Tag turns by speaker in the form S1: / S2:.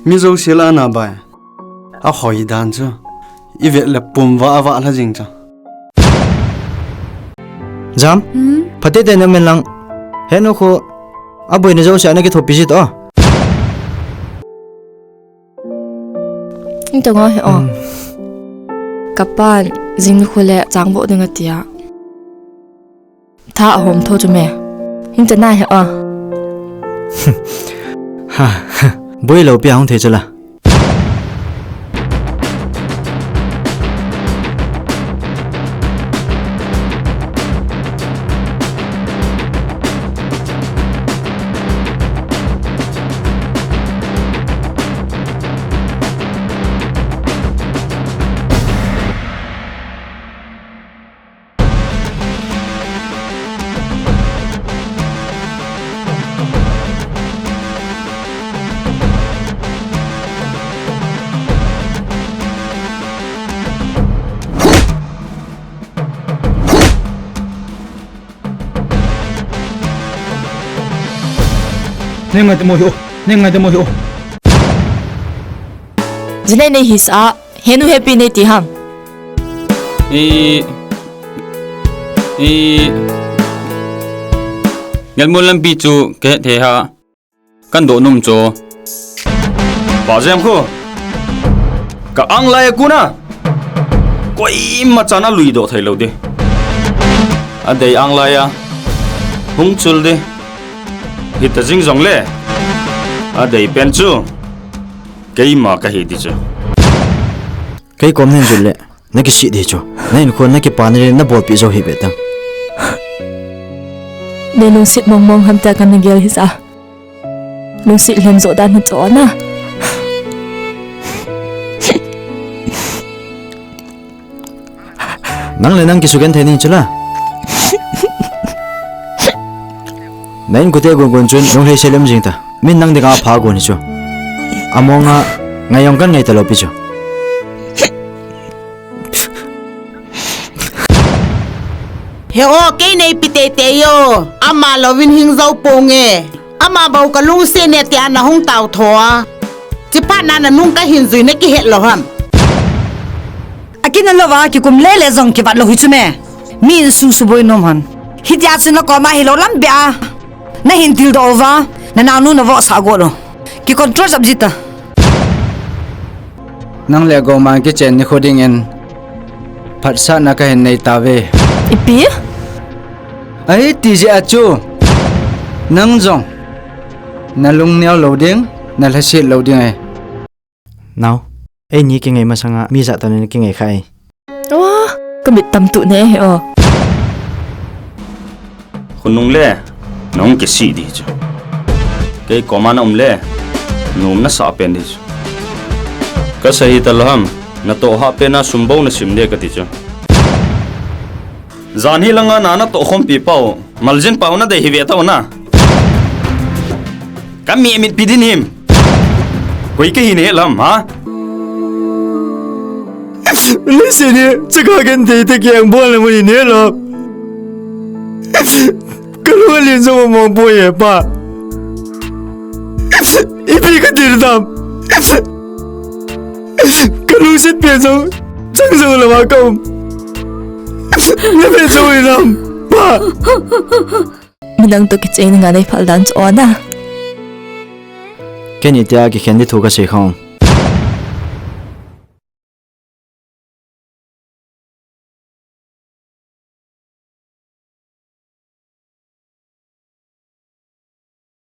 S1: mi zo sila na bai a hoi dan chu I ve le pum wa la jing cha
S2: Jam phate te na men lang heno kho aboi na zo sa na ki thopi ji to
S3: Ing tong he o kapan jing khule changbo dinga tia tha hom tho chume ing ta na he o
S2: ha boi lo pi hong the chala
S4: Nên ngày tôi mua hiểu
S3: Jinai nei hisa henu happy nei ti ham
S5: Ngel mo lam pi chu ke the ha kan do num cho ba jam ko ka ang lai ku na koi ma chana lui do thai lo de a dei ang lai ya hung chul de hit jing jong le a dei pen chu kei ma ka hi di chu
S2: kai kom nen jul le na ki si de cho nain khon na ki pan re na bol pi zo hi betang
S3: ne lung sit mong mong ham ta kan ngel hisa lung sit lem zo dan cho na
S2: nang le nang ki sugen the ni chala nain ku te gon gon chun nong he selem jing ta min nang de ga pha go ni cho amonga ngayong kan ngai ta lo pi cho
S6: Heo cái này pite te yo ama lovin hing zau ponge ama bau ka lung se ne ti ana hung tau thoa chi pa na na nung ka hin zui ne ki het lo ham
S7: Akin lo wa ki kum le le zong ki bat lo hu chume min su su boi nom han hitia chu na ko ma hi lo lam bia na hin til do wa na na nu na wa sa go lo ki control sab jita
S4: Nang le go man ki chen ni khoding en phat sa na ka hen nei ta ve
S3: ipi
S4: ai ti je achu nang jong na lung neo lo ding na la se lo ding ai
S2: now ai ni ki ngai ma sanga mi za ta ne ki ngai khai
S3: wa kamit tam tu ne he o
S5: khunung le nong ke si di chu kei komana le num na sa pen di chu ka sahi talham na to ha pe na sumbo na sim de ka ti chu Zani langa nana to khom pi pau maljin pau na de hi ve ta na kam mi mit pidin him koi ke hi ne lam ha
S2: le se ni chaka gen de te kyang bol le mo ni ne lo ka lo lin zo mo bo ye pa ipi ka dir dam ka lu sit pe zo chang zo la ma kom Never so enough, pa.
S3: Minang to kitchen nga nei phal dan cho na
S2: Kenny tia ki khendi thuka se khong